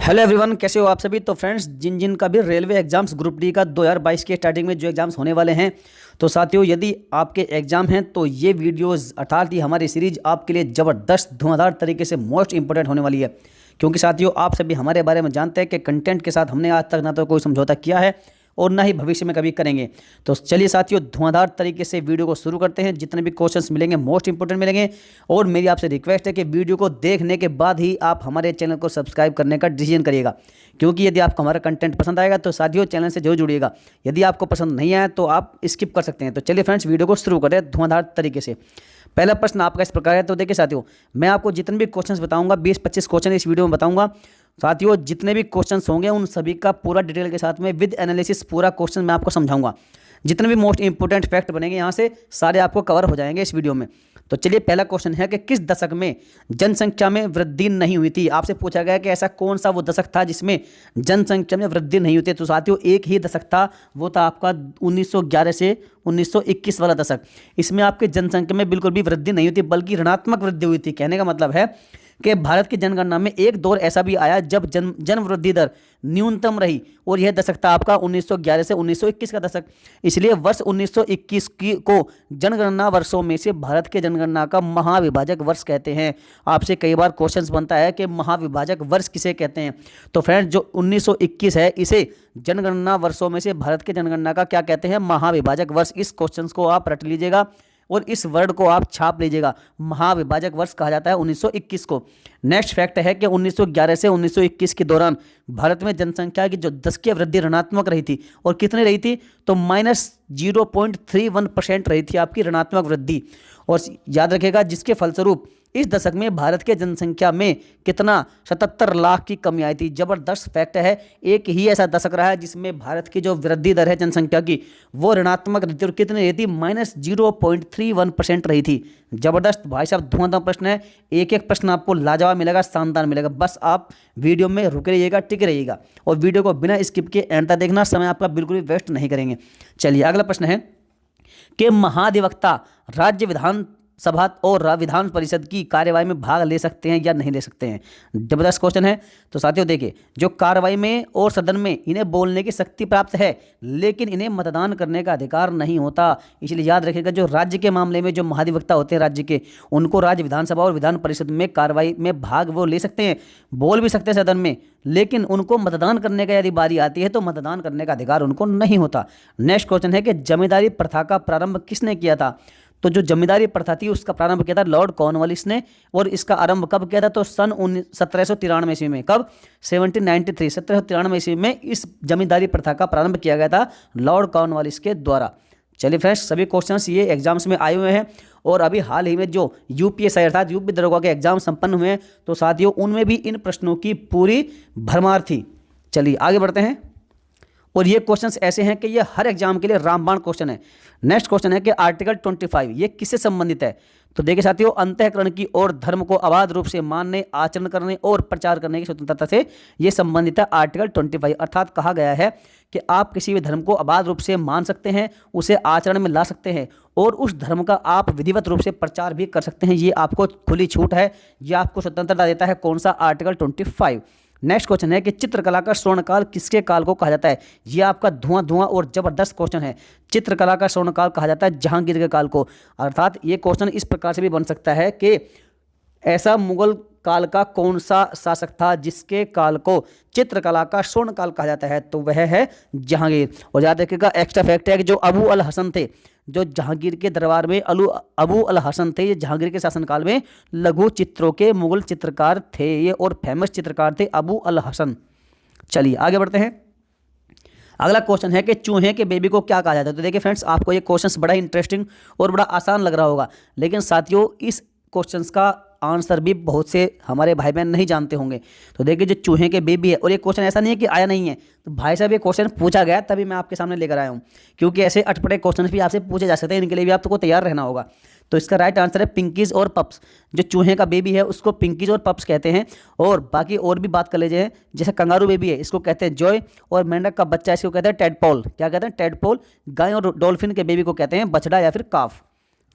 Hello everyone, कैसे हो आप सभी। तो फ्रेंड्स, जिन जिन का भी रेलवे एग्जाम्स ग्रुप डी का 2022 के स्टार्टिंग में जो एग्जाम्स होने वाले हैं, तो साथियों यदि आपके एग्जाम हैं तो ये वीडियोस अर्थात ये हमारी सीरीज आपके लिए ज़बरदस्त धुआंधार तरीके से मोस्ट इंपॉर्टेंट होने वाली है। क्योंकि साथियों आप सभी हमारे बारे में जानते हैं कि कंटेंट के साथ हमने आज तक ना तो कोई समझौता किया है और ना ही भविष्य में कभी करेंगे। तो चलिए साथियों, धुआंधार तरीके से वीडियो को शुरू करते हैं। जितने भी क्वेश्चंस मिलेंगे मोस्ट इंपोर्टेंट मिलेंगे। और मेरी आपसे रिक्वेस्ट है कि वीडियो को देखने के बाद ही आप हमारे चैनल को सब्सक्राइब करने का डिसीजन करिएगा। क्योंकि यदि आपको हमारा कंटेंट पसंद आएगा तो साथियों चैनल से जरूर जुड़िएगा। यदि आपको पसंद नहीं आया तो आप स्किप कर सकते हैं। तो चलिए फ्रेंड्स, वीडियो को शुरू करें धुआंधार तरीके से। पहला प्रश्न आपका इस प्रकार है। तो देखिए साथियों, मैं आपको जितने भी क्वेश्चंस बताऊंगा 20-25 क्वेश्चन इस वीडियो में बताऊंगा। साथियों जितने भी क्वेश्चंस होंगे उन सभी का पूरा डिटेल के साथ में विद एनालिसिस पूरा क्वेश्चन मैं आपको समझाऊंगा। जितने भी मोस्ट इंपोर्टेंट फैक्ट बनेंगे यहाँ से सारे आपको कवर हो जाएंगे इस वीडियो में। तो चलिए, पहला क्वेश्चन है कि किस दशक में जनसंख्या में वृद्धि नहीं हुई थी। आपसे पूछा गया कि ऐसा कौन सा वो दशक था जिसमें जनसंख्या में वृद्धि नहीं हुई थी। तो साथियों एक ही दशक था, वो था आपका 1911 से 1921 वाला दशक। इसमें आपकी जनसंख्या में बिल्कुल भी वृद्धि नहीं हुई थी, बल्कि ऋणात्मक वृद्धि हुई थी। कहने का मतलब है कि भारत की जनगणना में एक दौर ऐसा भी आया जब जन वृद्धि दर न्यूनतम रही, और यह दशक था आपका 1911 से 1921 का दशक। इसलिए वर्ष 1921 को जनगणना वर्षों में से भारत के जनगणना का महाविभाजक वर्ष कहते हैं। आपसे कई बार क्वेश्चंस बनता है कि महाविभाजक वर्ष किसे कहते हैं। तो फ्रेंड्स, जो 1921 है इसे जनगणना वर्षों में से भारत के जनगणना का क्या कहते हैं? महाविभाजक वर्ष। इस क्वेश्चन को आप रट लीजिएगा और इस वर्ड को आप छाप लीजिएगा। महाविभाजक वर्ष कहा जाता है 1921 को। नेक्स्ट फैक्ट है कि 1911 से 1921 के दौरान भारत में जनसंख्या की जो दशकीय वृद्धि ऋणात्मक रही थी। और कितनी रही थी? तो -0.31% रही थी आपकी ऋणात्मक वृद्धि। और याद रखिएगा, जिसके फलस्वरूप इस दशक में भारत के जनसंख्या में कितना 77 लाख की कमी आई थी। जबरदस्त फैक्ट है। एक ही ऐसा दशक रहा है जिसमें भारत की जो वृद्धि दर है जनसंख्या की वो ऋणात्मक रही थी। और कितनी रही थी? -0.31% रही थी। जबरदस्त भाई साहब, धुआंधार प्रश्न है। एक एक प्रश्न आपको लाजवाब मिलेगा, शानदार मिलेगा। बस आप वीडियो में रुके रहिएगा, टिके रहिएगा और वीडियो को बिना स्किप के एंड तक देखना। समय आपका बिल्कुल भी वेस्ट नहीं करेंगे। चलिए, अगला प्रश्न है कि महाधिवक्ता राज्य विधान सभा और विधान परिषद की कार्यवाही में भाग ले सकते हैं या नहीं ले सकते हैं। जबरदस्त क्वेश्चन है। तो साथियों देखिए, जो कार्यवाही में और सदन में इन्हें बोलने की शक्ति प्राप्त है, लेकिन इन्हें मतदान करने का अधिकार नहीं होता। इसलिए याद रखिएगा, जो राज्य के मामले में जो महाधिवक्ता होते हैं राज्य के, उनको राज्य विधानसभा और विधान परिषद में कार्यवाही में भाग वो ले सकते हैं, बोल भी सकते हैं सदन में, लेकिन उनको मतदान करने का यदि बारी आती है तो मतदान करने का अधिकार उनको नहीं होता। नेक्स्ट क्वेश्चन है कि जमींदारी प्रथा का प्रारंभ किसने किया था। तो जो जमींदारी प्रथा थी उसका प्रारंभ किया था लॉर्ड कॉर्नवालिस ने। और इसका आरंभ कब किया था? तो सन 1793 ईस्वी में। कब? 1793 ईस्वी में इस जमींदारी प्रथा का प्रारंभ किया गया था लॉर्ड कॉर्नवालिस के द्वारा। चलिए फ्रेंड्स, सभी क्वेश्चंस ये एग्जाम्स में आए हुए हैं। और अभी हाल ही में जो यूपीएससी अर्थात यूपी दरोगा के एग्जाम संपन्न हुए हैं, तो साथियों उनमें भी इन प्रश्नों की पूरी भरमार थी। चलिए आगे बढ़ते हैं। और ये क्वेश्चंस ऐसे हैं कि ये हर एग्जाम के लिए रामबाण क्वेश्चन है। नेक्स्ट क्वेश्चन है कि आर्टिकल 25 ये किससे संबंधित है। तो देखिए साथियों, अंतःकरण की और धर्म को अबाध रूप से मानने, आचरण करने और प्रचार करने की स्वतंत्रता से ये संबंधित है। आर्टिकल 25 अर्थात कहा गया है कि आप किसी भी धर्म को अबाध रूप से मान सकते हैं, उसे आचरण में ला सकते हैं और उस धर्म का आप विधिवत रूप से प्रचार भी कर सकते हैं। ये आपको खुली छूट है, ये आपको स्वतंत्रता देता है। कौन सा? आर्टिकल 25। नेक्स्ट क्वेश्चन है कि चित्रकला का स्वर्णकाल किसके काल को कहा जाता है। ये आपका धुआं और जबरदस्त क्वेश्चन है। चित्रकला का स्वर्णकाल कहा जाता है जहांगीर के काल को। अर्थात ये क्वेश्चन इस प्रकार से भी बन सकता है कि ऐसा मुगल काल का कौन सा शासक था जिसके काल को चित्रकला का स्वर्णकाल कहा जाता है। तो वह है जहांगीर। और याद रखिएगा, एक्स्ट्रा फैक्ट है कि जो अबू अल हसन थे, जो जहांगीर के दरबार में अबू अल हसन थे, ये जहांगीर के शासनकाल में लघु चित्रों के मुगल चित्रकार थे ये, और फेमस चित्रकार थे अबू अल हसन। चलिए आगे बढ़ते हैं। अगला क्वेश्चन है कि चूहे के बेबी को क्या कहा जाता है। तो देखिए फ्रेंड्स, आपको ये क्वेश्चन बड़ा इंटरेस्टिंग और बड़ा आसान लग रहा होगा, लेकिन साथियों इस क्वेश्चन का आंसर भी बहुत से हमारे भाई बहन नहीं जानते होंगे। तो देखिए, जो चूहे के बेबी है, और ये क्वेश्चन ऐसा नहीं है कि आया नहीं है, तो भाई साहब ये क्वेश्चन पूछा गया तभी मैं आपके सामने लेकर आया हूँ। क्योंकि ऐसे अटपटे क्वेश्चन भी आपसे पूछे जा सकते हैं, इनके लिए भी आपको तैयार रहना होगा। तो इसका राइट आंसर है पिंकीज और पप्स। जो चूहे का बेबी है उसको पिंकीज और पप्स कहते हैं। और बाकी और भी बात कर लीजिए, जैसे कंगारू बेबी है इसको कहते हैं जॉय, और मेंढक का बच्चा इसको कहते हैं टेडपोल। क्या कहते हैं? टेडपोल। गाय और डॉल्फिन के बेबी को कहते हैं बछड़ा या फिर काफ।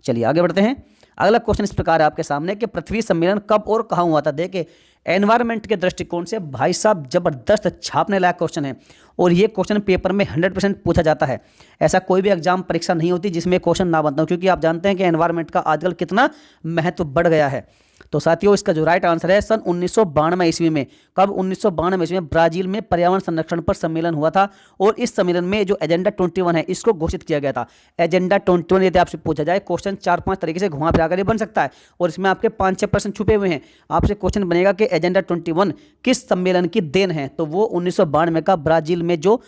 चलिए आगे बढ़ते हैं। अगला क्वेश्चन इस प्रकार है आपके सामने कि पृथ्वी सम्मेलन कब और कहाँ हुआ था। देखिए, एनवायरनमेंट के दृष्टिकोण से भाई साहब जबरदस्त छापने लायक क्वेश्चन है, और ये क्वेश्चन पेपर में 100% पूछा जाता है। ऐसा कोई भी एग्जाम परीक्षा नहीं होती जिसमें क्वेश्चन ना बनता हो, क्योंकि आप जानते हैं कि एनवायरनमेंट का आजकल कितना महत्व बढ़ गया है। तो साथियों, इसका जो राइट आंसर है सन 1992 ईस्वी में, कब 1992 ईस्वी में ब्राजील में पर्यावरण संरक्षण पर सम्मेलन हुआ था, और इस सम्मेलन में जो एजेंडा 21 है इसको घोषित किया गया था। एजेंडा 21 यदि आपसे पूछा जाए, क्वेश्चन 4-5 तरीके से घुमा फिरा कर बन सकता है, और इसमें आपके 5-6 प्रश्न छुपे हुए हैं। आपसे क्वेश्चन बनेगा कि एजेंडा 21 किस सम्मेलन की देन है, तो वो 1992 का ब्राजील में जो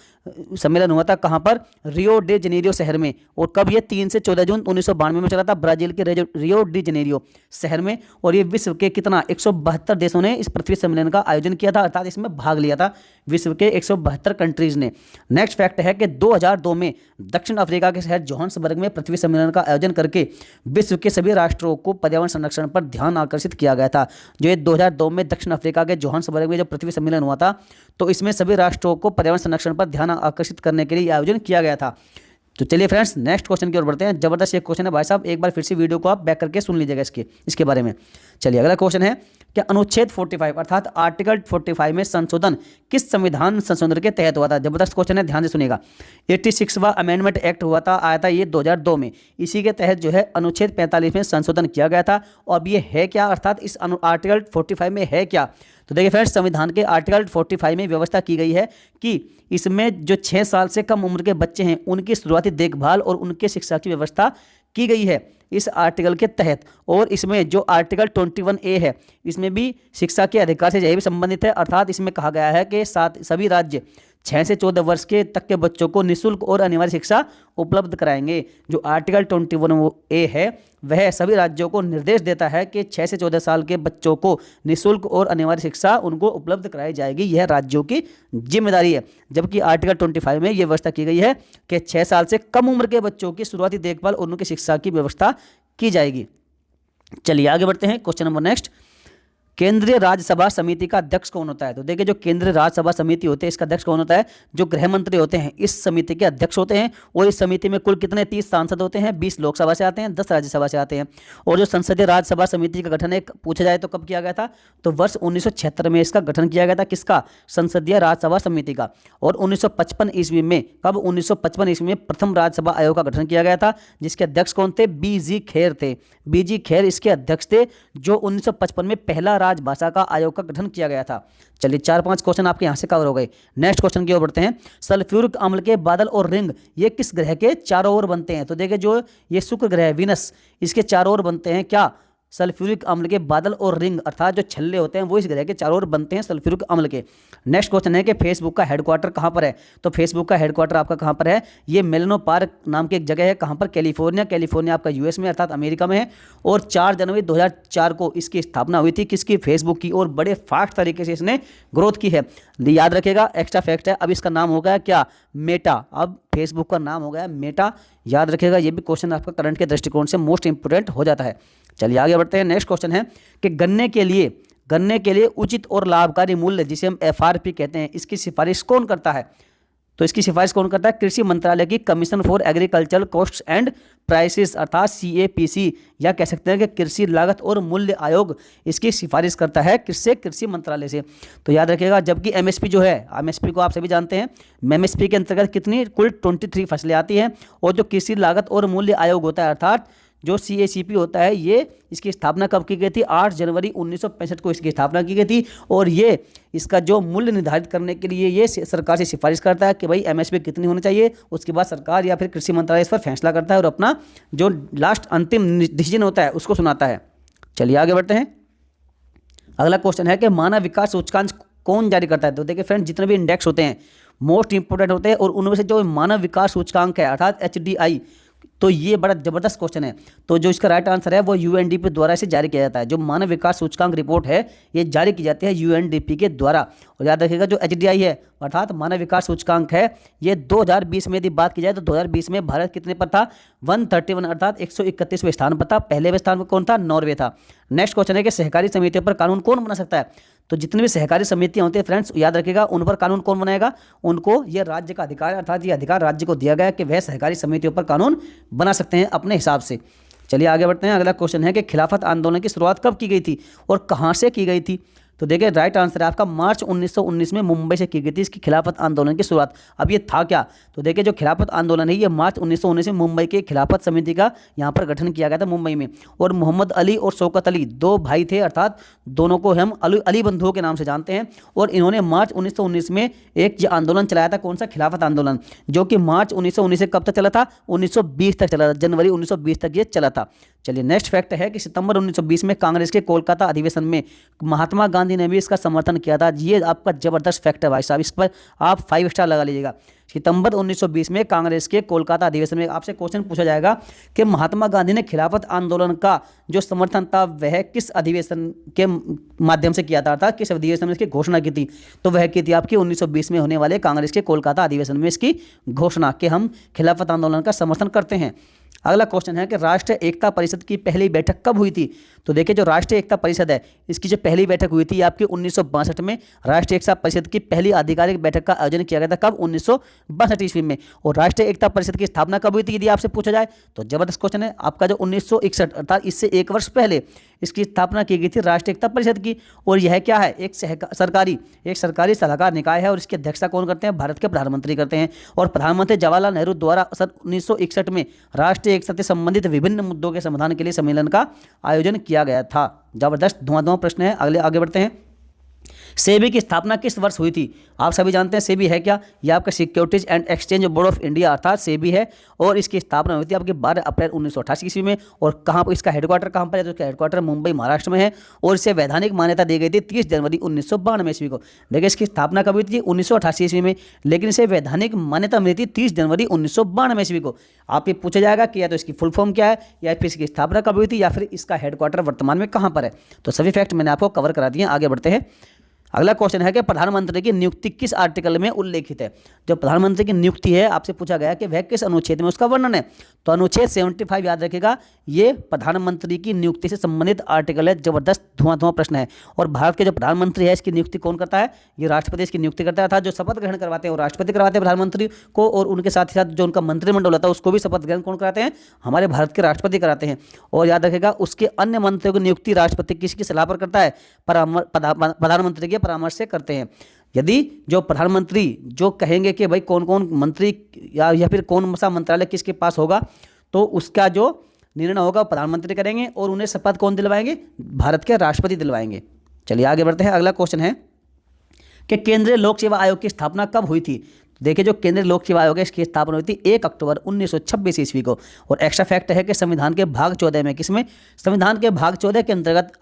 सम्मेलन हुआ था, कहां पर, रियो डी जेनेरियो शहर में। और कब, ये 3 से 14 जून 1992 में चला था, ब्राजील के रियो डी जेनेरियो शहर में। और ये विश्व के कितना 172 देशों ने इस पृथ्वी सम्मेलन का आयोजन किया था, अर्थात इसमें भाग लिया था विश्व के 172 कंट्रीज ने। नेक्स्ट फैक्ट है कि 2002 में दक्षिण अफ्रीका के शहर जोहान्सबर्ग में पृथ्वी सम्मेलन का आयोजन करके विश्व के सभी राष्ट्रों को पर्यावरण संरक्षण पर ध्यान आकर्षित किया गया था। जो ये 2002 में दक्षिण अफ्रीका के जोहान्सबर्ग में जो पृथ्वी सम्मेलन हुआ था, तो इसमें सभी राष्ट्रों को पर्यावरण संरक्षण पर ध्यान आकर्षित करने के लिए आयोजन किया गया था। तो चलिए फ्रेंड्स, नेक्स्ट क्वेश्चन की ओर बढ़ते हैं। जबरदस्त एक क्वेश्चन है भाई साहब, एक बार फिर से वीडियो को आप बैक करके सुन लीजिएगा इसके बारे में। चलिए, अगला क्वेश्चन है कि अनुच्छेद 45 अर्थात आर्टिकल 45 में संशोधन किस संविधान संशोधन के तहत हुआ था। जबरदस्त क्वेश्चन है, ध्यान से सुनिएगा। 86वां अमेंडमेंट एक्ट हुआ था, आया था ये 2002 में। इसी के तहत जो है अनुच्छेद 45 में संशोधन किया गया था। और ये है क्या, अर्थात इस आर्टिकल 45 में है क्या, तो देखिए फ्रेंड्स, संविधान के आर्टिकल 45 में व्यवस्था की गई है कि इसमें जो 6 साल से कम उम्र के बच्चे हैं उनकी शुरुआती देखभाल और उनके शिक्षा की व्यवस्था की गई है इस आर्टिकल के तहत। और इसमें जो आर्टिकल 21A है, इसमें भी शिक्षा के अधिकार से यही भी संबंधित है, अर्थात इसमें कहा गया है कि सभी राज्य 6 से 14 वर्ष के तक के बच्चों को निःशुल्क और अनिवार्य शिक्षा उपलब्ध कराएंगे। जो आर्टिकल 21A है वह सभी राज्यों को निर्देश देता है कि 6 से 14 साल के बच्चों को निःशुल्क और अनिवार्य शिक्षा उनको उपलब्ध कराई जाएगी, यह राज्यों की जिम्मेदारी है। जबकि आर्टिकल 25 में यह व्यवस्था की गई है कि 6 साल से कम उम्र के बच्चों की शुरुआती देखभाल और उनकी शिक्षा की व्यवस्था की जाएगी। चलिए आगे बढ़ते हैं, क्वेश्चन नंबर नेक्स्ट। केंद्रीय राज्यसभा समिति का अध्यक्ष कौन होता है। तो देखिए, जो केंद्रीय राज्यसभा समिति होते हैं इसका अध्यक्ष कौन होता है, जो गृह मंत्री होते हैं इस समिति के अध्यक्ष होते हैं। और इस समिति में कुल कितने 30 सांसद होते हैं, 20 लोकसभा से आते हैं, 10 राज्यसभा से आते हैं। और जो संसदीय राज्यसभा समिति का गठन एक पूछा जाए तो कब किया गया था, तो वर्ष 1976 में इसका गठन किया गया था। किसका, संसदीय राज्यसभा समिति का। और 1955 ईस्वी में, कब, 1955 ईस्वी में प्रथम राज्यसभा आयोग का गठन किया गया था, जिसके अध्यक्ष कौन थे, BG खेर थे। BG खेर इसके अध्यक्ष थे, जो 1955 में पहला राजभाषा का आयोग का गठन किया गया था। चलिए 4-5 क्वेश्चन आपके यहां से कवर हो गए। नेक्स्ट क्वेश्चन की ओर बढ़ते हैं। सल्फ्यूरिक अम्ल के बादल और रिंग ये किस ग्रह के चारों ओर बनते हैं। तो देखिए, जो ये शुक्र ग्रह है वीनस, इसके चारों ओर बनते हैं क्या, सल्फ्यूरिक अम्ल के बादल और रिंग, अर्थात जो छल्ले होते हैं वो इस ग्रह के चारों ओर बनते हैं सल्फ्यूरिक अम्ल के। नेक्स्ट क्वेश्चन है कि फेसबुक का हेडक्वार्टर कहां पर है। तो फेसबुक का हेडक्वार्टर आपका कहां पर है, ये मेलिनो पार्क नाम की एक जगह है, कहां पर, कैलिफोर्निया आपका US में अर्थात अमेरिका में है। और 4 जनवरी 2004 को इसकी स्थापना हुई थी, किसकी, फेसबुक की। और बड़े फास्ट तरीके से इसने ग्रोथ की है। याद रखेगा, एक्स्ट्रा फैक्ट है, अब इसका नाम हो गया क्या, मेटा। अब फेसबुक का नाम हो गया मेटा, याद रखेगा। ये भी क्वेश्चन आपका करंट के दृष्टिकोण से मोस्ट इंपोर्टेंट हो जाता है। चलिए आगे बढ़ते हैं। नेक्स्ट क्वेश्चन है कि गन्ने के लिए उचित और लाभकारी मूल्य जिसे हम FRP कहते हैं, इसकी सिफारिश कौन करता है। तो इसकी सिफारिश कौन करता है, कृषि मंत्रालय की commission for agricultural costs and prices अर्थात CAPC, या कह सकते हैं कि कृषि लागत और मूल्य आयोग इसकी सिफारिश करता है किससे, कृषि मंत्रालय से। तो याद रखिएगा, जबकि MSP जो है, MSP को आप सभी जानते हैं, MSP के अंतर्गत कितनी कुल 23 फसलें आती हैं। और जो कृषि लागत और मूल्य आयोग होता है अर्थात जो CACP होता है, ये इसकी स्थापना कब की गई थी, 8 जनवरी 1965 को इसकी स्थापना की गई थी। और ये इसका जो मूल्य निर्धारित करने के लिए ये सरकार से सिफारिश करता है कि भाई MSP कितनी होनी चाहिए। उसके बाद सरकार या फिर कृषि मंत्रालय इस पर फैसला करता है और अपना जो लास्ट अंतिम डिसीजन होता है उसको सुनाता है। चलिए आगे बढ़ते हैं। अगला क्वेश्चन है कि मानव विकास सूचकांक कौन जारी करता है। तो देखिए फ्रेंड, जितने भी इंडेक्स होते हैं मोस्ट इंपोर्टेंट होते हैं, और उनमें से जो मानव विकास सूचकांक है अर्थात HDI, तो ये बड़ा जबरदस्त क्वेश्चन है। तो जो इसका राइट आंसर है वो UNDP द्वारा इसे जारी किया जाता है। जो मानव विकास सूचकांक रिपोर्ट है ये जारी की जाती है UNDP के द्वारा। और याद रखिएगा, जो HDI है अर्थात मानव विकास सूचकांक है, ये 2020 में यदि बात की जाए तो 2020 में भारत कितने पर था, 131 अर्थात 131वें स्थान पर था। पहले स्थान पर कौन था, नॉर्वे था। नेक्स्ट क्वेश्चन है कि सहकारी समितियों पर कानून कौन बना सकता है। तो जितनी भी सहकारी समितियां होती है फ्रेंड्स, याद रखिएगा, उन पर कानून कौन बनाएगा, उनको ये राज्य का अधिकार है, अर्थात ये अधिकार राज्य को दिया गया है कि वह सहकारी समितियों पर कानून बना सकते हैं अपने हिसाब से। चलिए आगे बढ़ते हैं। अगला क्वेश्चन है कि खिलाफत आंदोलन की शुरुआत कब की गई थी और कहां से की गई थी। तो देखिए राइट आंसर है आपका मार्च 1919 में मुंबई से की गई थी इसकी खिलाफत आंदोलन की शुरुआत। अब ये था क्या, तो देखिए जो खिलाफत आंदोलन है ये मार्च 1919 में मुंबई के खिलाफत समिति का यहाँ पर गठन किया गया था मुंबई में। और मोहम्मद अली और शौकत अली दो भाई थे, अर्थात दोनों को हम अली बंधुओं के नाम से जानते हैं। और इन्होंने मार्च 1919 में एक ये आंदोलन चलाया था, कौन सा, खिलाफत आंदोलन, जो कि मार्च 1919 से कब तक चला था, 1920 तक चला था, जनवरी 1920 तक ये चला था। चलिए नेक्स्ट फैक्ट है कि सितंबर 1920 में कांग्रेस के कोलकाता अधिवेशन में महात्मा गांधी ने भी इसका समर्थन किया था। ये आपका जबरदस्त फैक्ट है भाई साहब, इस पर आप 5 स्टार लगा लीजिएगा। सितंबर 1920 में कांग्रेस के कोलकाता अधिवेशन में आपसे क्वेश्चन पूछा जाएगा कि महात्मा गांधी ने खिलाफत आंदोलन का जो समर्थन था वह किस अधिवेशन के माध्यम से किया था, किस अधिवेशन में इसकी घोषणा की थी, तो वह की थी आपकी 1920 में होने वाले कांग्रेस के कोलकाता अधिवेशन में इसकी घोषणा कि हम खिलाफत आंदोलन का समर्थन करते हैं। अगला क्वेश्चन है कि राष्ट्रीय एकता परिषद की पहली बैठक कब हुई थी, तो देखिए जो राष्ट्रीय एकता परिषद है इसकी जो पहली बैठक हुई थी आपकी 1962 में राष्ट्रीय एकता परिषद की पहली आधिकारिक बैठक का आयोजन किया गया था, कब, 1962 ईस्वी में। और राष्ट्रीय एकता परिषद की स्थापना कब हुई थी यदि आपसे पूछा जाए, तो जबरदस्त क्वेश्चन है आपका, जो 1961 अर्थात इससे 1 वर्ष पहले इसकी स्थापना की गई थी राष्ट्रीय एकता परिषद की। और यह क्या है, एक सरकारी सलाहकार निकाय है और इसकी अध्यक्षता कौन करते हैं, भारत के प्रधानमंत्री करते हैं। और प्रधानमंत्री जवाहरलाल नेहरू द्वारा सन 1961 में राष्ट्रीय एकता से संबंधित विभिन्न मुद्दों के समाधान के लिए सम्मेलन का आयोजन किया गया था। जबरदस्त धुआंधार प्रश्न है। आगे बढ़ते हैं। सेबी की स्थापना किस वर्ष हुई थी, आप सभी जानते हैं सेबी है क्या, यह आपका securities and exchange board of India अर्थात सेबी है। और इसकी स्थापना हुई थी आपकी 12 अप्रैल 1988 ईस्वी में। और कहाँ पर इसका हेडक्वार्टर कहाँ पर है, तो इसका हेडक्वार्टर मुंबई महाराष्ट्र में है। और इसे वैधानिक मान्यता दी गई थी 30 जनवरी 1992 ईस्वी को। देखिए इसकी स्थापना कब हुई थी, 1988 ईस्वी में, लेकिन इसे वैधानिक मान्यता मिली थी 30 जनवरी 1992 ईस्वी को। आप ये पूछा जाएगा कि या तो इसकी फुल फॉर्म क्या है, या फिर इसकी स्थापना कब हुई थी, या फिर इसका हेडक्वार्टर वर्तमान में कहाँ पर है। तो सभी फैक्ट मैंने आपको कवर करा दिए। आगे बढ़ते हैं। अगला क्वेश्चन है कि प्रधानमंत्री की नियुक्ति किस आर्टिकल में उल्लेखित है। जो प्रधानमंत्री की नियुक्ति है आपसे पूछा गया कि वह किस अनुच्छेद में उसका वर्णन है, तो अनुच्छेद 75 याद रखिएगा, ये प्रधानमंत्री की नियुक्ति से संबंधित आर्टिकल है। जबरदस्त धुआंधार प्रश्न है। और भारत के जो प्रधानमंत्री है इसकी नियुक्ति कौन करता है, ये राष्ट्रपति इसकी नियुक्ति करता है, अर्थात जो शपथ ग्रहण करवाते हैं वो राष्ट्रपति करवाते हैं प्रधानमंत्री को। और उनके साथ ही साथ जो उनका मंत्रिमंडल होता है उसको भी शपथ ग्रहण कौन कराते हैं, हमारे भारत के राष्ट्रपति कराते हैं। और याद रखेगा उसके अन्य मंत्रियों की नियुक्ति राष्ट्रपति किसकी सलाह पर करता है, प्रधानमंत्री के परामर्श से करते हैं। यदि जो प्रधानमंत्री जो कहेंगे कि भाई कौन कौन मंत्री या फिर कौन सा मंत्रालय किसके पास होगा, तो उसका जो निर्णय होगा प्रधानमंत्री करेंगे और उन्हें शपथ कौन दिलवाएंगे, भारत के राष्ट्रपति दिलवाएंगे। चलिए आगे बढ़ते हैं। अगला क्वेश्चन है कि केंद्रीय लोक सेवा आयोग की स्थापना कब हुई थी। देखिए जो केंद्रीय लोक सेवा आयोग है इसकी स्थापना हुई थी 1 अक्टूबर 1926 ईस्वी को। और एक्स्ट्रा फैक्ट है कि संविधान के भाग 14 में, किसमें, संविधान के भाग 14 के अंतर्गत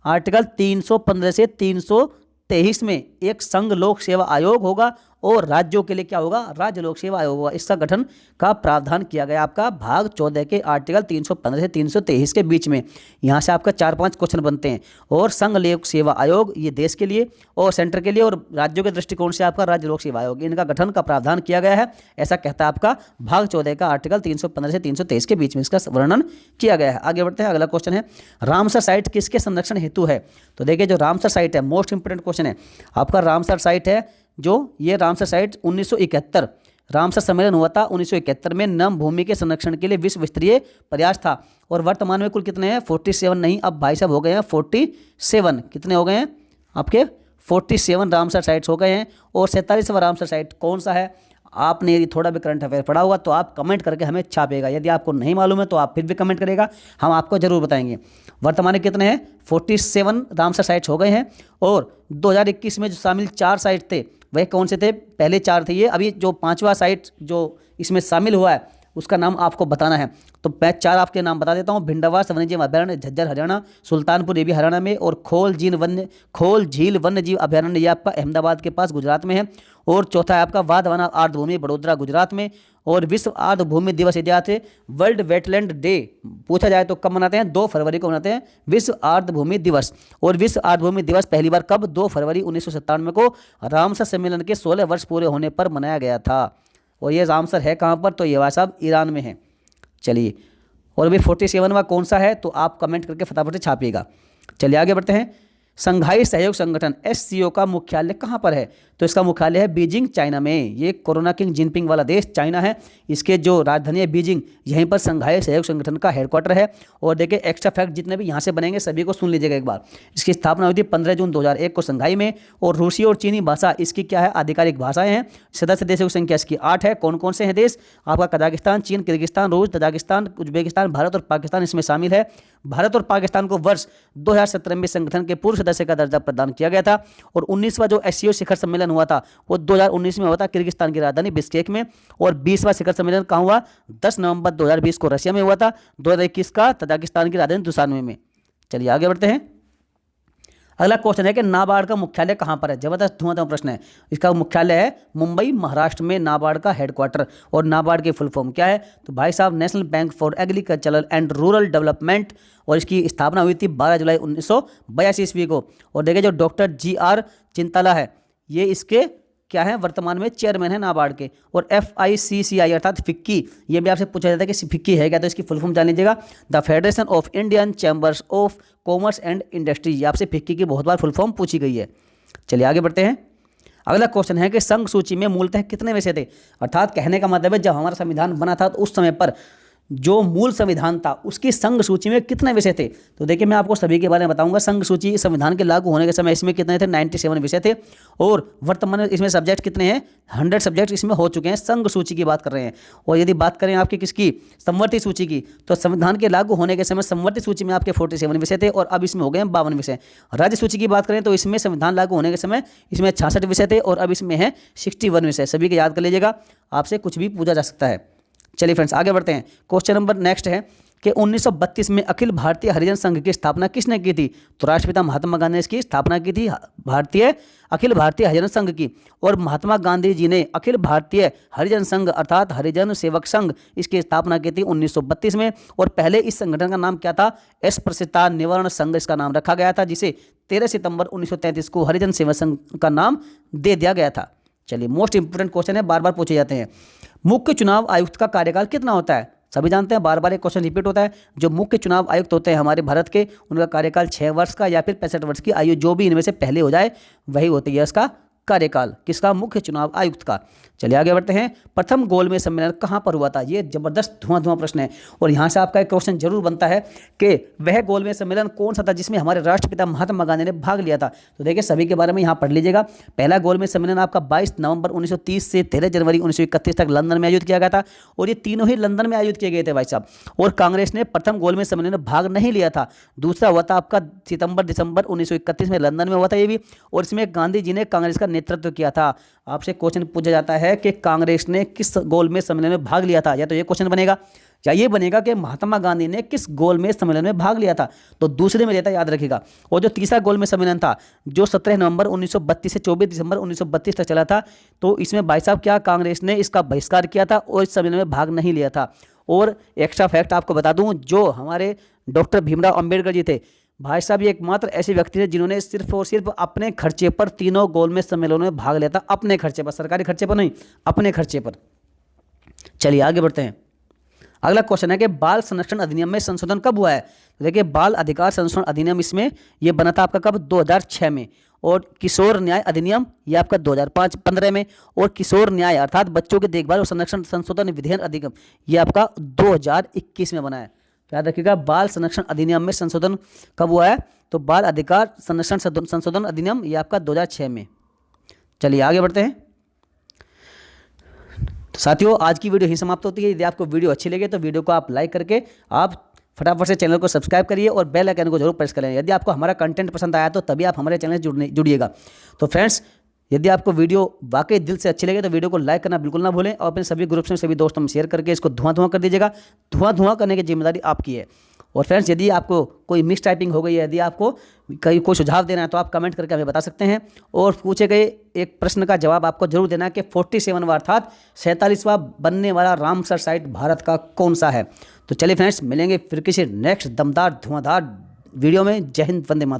आर्टिकल 315 से 323 में एक संघ लोक सेवा आयोग होगा और राज्यों के लिए क्या होगा, राज्य लोक सेवा आयोग होगा। इसका गठन का प्रावधान किया गया आपका भाग 14 के आर्टिकल 315 से 323 के बीच में। यहाँ से आपका 4-5 क्वेश्चन बनते हैं। और संघ लोक सेवा आयोग ये देश के लिए और सेंटर के लिए, और राज्यों के दृष्टिकोण से आपका राज्य लोक सेवा आयोग, इनका गठन का प्रावधान किया गया है। ऐसा कहता है आपका भाग 14 का आर्टिकल 315 से 323 के बीच में इसका वर्णन किया गया है। आगे बढ़ते हैं। अगला क्वेश्चन है रामसर साइट किसके संरक्षण हेतु है। तो देखिए जो रामसर साइट है मोस्ट इंपोर्टेंट क्वेश्चन है आपका। रामसर साइट है जो ये रामसर साइट 1971 रामसर सम्मेलन हुआ था 1971 में नम भूमि के संरक्षण के लिए विश्व स्तरीय प्रयास था। और वर्तमान में कुल कितने हैं, 47 नहीं, अब भाई साहब हो गए हैं 47। कितने हो गए हैं आपके, 47 रामसर साइट्स हो गए हैं। और 47वां रामसर साइट कौन सा है, आपने यदि थोड़ा भी करंट अफेयर पढ़ा हुआ तो आप कमेंट करके हमें छापेगा। यदि आपको नहीं मालूम है तो आप फिर भी कमेंट करेगा, हम आपको जरूर बताएंगे। वर्तमान में कितने हैं, 47 रामसर साइट्स हो गए हैं। और 2021 में जो शामिल 4 साइट थे वह कौन से थे, पहले 4 थे ये, अभी जो 5वां साइट जो इसमें शामिल हुआ है उसका नाम आपको बताना है। तो मैं 4 आपके नाम बता देता हूँ। भिंडवास वन्यजीव अभयारण्य झज्जर हरियाणा, सुल्तानपुर ये भी हरियाणा में, और खोल झील वन्यजीव अभयारण्य ये आपका अहमदाबाद के पास गुजरात में है। और चौथा है आपका वाधवाना आर्द्रभूमि बड़ोदरा गुजरात में। और विश्व आर्द्रभूमि दिवस यदि आते वर्ल्ड वेटलैंड डे पूछा जाए तो कब मनाते हैं, 2 फरवरी को मनाते हैं विश्व आर्द्रभूमि दिवस। और विश्व आर्द्रभूमि दिवस पहली बार कब, 2 फरवरी 1997 को रामसर सम्मेलन के 16 वर्ष पूरे होने पर मनाया गया था। और ये रामसर है कहाँ पर, तो ये भाई साहब ईरान में है। चलिए, और अभी 47वां कौन सा है तो आप कमेंट करके फटाफट से छापिएगा। चलिए आगे बढ़ते हैं। संघाई सहयोग संगठन एससीओ का मुख्यालय कहाँ पर है? तो इसका मुख्यालय है बीजिंग, चाइना में। ये कोरोना किंग जिनपिंग वाला देश चाइना है, इसके जो राजधानी है बीजिंग, यहीं पर संघाई सहयोग संगठन का हेडक्वार्टर है। और देखिए एक्स्ट्रा फैक्ट जितने भी यहाँ से बनेंगे सभी को सुन लीजिएगा एक बार। इसकी स्थापना हुई थी 15 जून 2001 को संघाई में। और रूसी और चीनी भाषा इसकी क्या है? आधिकारिक भाषाएं हैं। सदस्य देशों की संख्या इसकी 8 है। कौन कौन से हैं देश? आपका कजाकिस्तान, चीन, किर्गिस्तान, रूस, तजाकिस्तान, उज्बेकिस्तान, भारत और पाकिस्तान इसमें शामिल है। भारत और पाकिस्तान को वर्ष 2017 में संगठन के पूर्व सदस्य का दर्जा प्रदान किया गया था। और 19वां जो एससीओ शिखर सम्मेलन हुआ था वो 2019 में हुआ था किर्गिस्तान की राजधानी बिश्केक में। और 20वां शिखर सम्मेलन कहाँ हुआ? 10 नवंबर 2020 को रशिया में हुआ था। 2021 का तजाकिस्तान की राजधानी दुशान्बे में। चलिए आगे बढ़ते हैं। अगला क्वेश्चन है कि नाबार्ड का मुख्यालय कहाँ पर है? जबरदस्त धुआंधार प्रश्न है। इसका मुख्यालय है मुंबई, महाराष्ट्र में नाबार्ड का हेडक्वार्टर। और नाबार्ड की फुल फॉर्म क्या है? तो भाई साहब national bank for agricultural and rural development. और इसकी स्थापना हुई थी 12 जुलाई 1982 ईस्वी को। और देखिए जो डॉक्टर GR चिंताला है ये इसके क्या है? वर्तमान में चेयरमैन है नाबार्ड के। और FICCI अर्थात फिक्की, ये भी आपसे पूछा जाता है कि फिक्की है क्या? तो इसकी फुल फॉर्म जान लीजिएगा, the federation of Indian chambers of commerce and industry. ये आपसे फिक्की की बहुत बार फुल फॉर्म पूछी गई है। चलिए आगे बढ़ते हैं। अगला क्वेश्चन है कि संघ सूची में मूलतः कितने विषय थे? अर्थात कहने का मतलब है जब हमारा संविधान बना था तो उस समय पर जो मूल संविधान था उसकी संघ सूची में कितने विषय थे? तो देखिए मैं आपको सभी के बारे में बताऊंगा। संघ सूची संविधान के लागू होने के समय इसमें कितने थे? 97 विषय थे। और वर्तमान में इसमें सब्जेक्ट कितने हैं? 100 सब्जेक्ट इसमें हो चुके हैं। संघ सूची की बात कर रहे हैं। और यदि बात करें आपकी किसकी? संवर्ती सूची की, तो संविधान के लागू होने के समय संवर्ती सूची में आपके 47 विषय थे और अब इसमें हो गए 52 विषय। राज्य सूची की बात करें तो इसमें संविधान लागू होने के समय इसमें 66 विषय थे और अब इसमें है 61 विषय। सभी को याद कर लीजिएगा, आपसे कुछ भी पूछा जा सकता है। चलिए फ्रेंड्स आगे बढ़ते हैं। क्वेश्चन नंबर नेक्स्ट है कि 1932 में अखिल भारतीय हरिजन संघ की स्थापना किसने की थी? तो राष्ट्रपिता महात्मा गांधी ने इसकी स्थापना की थी, अखिल भारतीय हरिजन संघ की। और महात्मा गांधी जी ने अखिल भारतीय हरिजन संघ अर्थात हरिजन सेवक संघ इसकी स्थापना की थी 1932 में। और पहले इस संगठन का नाम क्या था? अस्पृश्यता निवारण संघ इसका नाम रखा गया था, जिसे 13 सितंबर 1933 को हरिजन सेवक संघ का नाम दे दिया गया था। चलिए मोस्ट इंपोर्टेंट क्वेश्चन है, बार बार पूछे जाते हैं। मुख्य चुनाव आयुक्त का कार्यकाल कितना होता है? सभी जानते हैं, बार बार एक क्वेश्चन रिपीट होता है। जो मुख्य चुनाव आयुक्त होते हैं हमारे भारत के, उनका कार्यकाल 6 वर्ष का या फिर 65 वर्ष की आयु, जो भी इनमें से पहले हो जाए वही होती है इसका कार्यकाल। किसका? मुख्य चुनाव आयुक्त का। चलिए आगे बढ़ते हैं। प्रथम गोलमेज सम्मेलन कहाँ पर हुआ था? ये जबरदस्त धुआं प्रश्न है और यहाँ से आपका एक क्वेश्चन जरूर बनता है कि वह गोलमेज सम्मेलन कौन सा था जिसमें हमारे राष्ट्रपिता महात्मा गांधी ने भाग लिया था। तो देखिए सभी के बारे में यहाँ पढ़ लीजिएगा। पहला गोलमेज सम्मेलन आपका 22 नवंबर 1930 से 13 जनवरी 1931 तक लंदन में आयोजित किया गया था। और ये तीनों ही लंदन में आयोजित किए गए थे भाई साहब। और कांग्रेस ने प्रथम गोलमेज सम्मेलन में भाग नहीं लिया था। दूसरा हुआ था आपका सितंबर दिसंबर 1931 में लंदन में हुआ था ये भी। और इसमें गांधी जी ने कांग्रेस का नेतृत्व किया था। आपसे क्वेश्चन पूछा जाता है कि कांग्रेस ने किस गोलमेज सम्मेलन में भाग लिया था? या तो ये क्वेश्चन बनेगा या ये बनेगा कि महात्मा गांधी ने किस गोलमेज सम्मेलन में भाग लिया था। तो दूसरे में रहता याद रखिएगा। और जो तीसरा गोलमेज सम्मेलन था जो 17 नवंबर 1932 से 24 दिसंबर 1932 तक चला था, तो इसमें भाई साहब क्या कांग्रेस ने इसका बहिष्कार किया था और इस सम्मेलन में भाग नहीं लिया था। और एक्स्ट्रा फैक्ट आपको बता दूं, जो हमारे डॉक्टर भीमराव अंबेडकर जी थे भाई साहब, ये एकमात्र ऐसे व्यक्ति थे जिन्होंने सिर्फ और सिर्फ अपने खर्चे पर तीनों गोलमेज सम्मेलनों में भाग लिया था। अपने खर्चे पर, सरकारी खर्चे पर नहीं, अपने खर्चे पर। चलिए आगे बढ़ते हैं। अगला क्वेश्चन है कि बाल संरक्षण अधिनियम में संशोधन कब हुआ है? तो देखिए बाल अधिकार संरक्षण अधिनियम इसमें ये बना था आपका कब? 2006 में। और किशोर न्याय अधिनियम ये आपका 2015 में। और किशोर न्याय अर्थात बच्चों के देखभाल और संरक्षण संशोधन विधेयक अधिनियम ये आपका 2021 में बना है। याद रखिएगा बाल संरक्षण अधिनियम में संशोधन कब हुआ है? तो बाल अधिकार संरक्षण संशोधन अधिनियम ये आपका 2006 में। चलिए आगे बढ़ते हैं। तो साथियों आज की वीडियो यहीं समाप्त होती है। यदि आपको वीडियो अच्छी लगे तो वीडियो को आप लाइक करके आप फटाफट से चैनल को सब्सक्राइब करिए और बेल आइकन को जरूर प्रेस करें। यदि आपको हमारा कंटेंट पसंद आया तो तभी आप हमारे चैनल से जुड़िएगा। तो फ्रेंड्स यदि आपको वीडियो वाकई दिल से अच्छी लगे तो वीडियो को लाइक करना बिल्कुल ना भूलें और अपने सभी ग्रुप्स में सभी दोस्तों में शेयर करके इसको धुआं कर दीजिएगा। धुआं करने की जिम्मेदारी आपकी है। और फ्रेंड्स यदि आपको कोई मिस टाइपिंग हो गई है, यदि आपको कोई सुझाव देना है तो आप कमेंट करके हमें बता सकते हैं। और पूछे गए एक प्रश्न का जवाब आपको जरूर देना है कि 47वां अर्थात 47वां बनने वाला रामसर साइट भारत का कौन सा है। तो चलिए फ्रेंड्स मिलेंगे फिर किसी नेक्स्ट दमदार धुआंधार वीडियो में। जय हिंद, वंदे मातरम।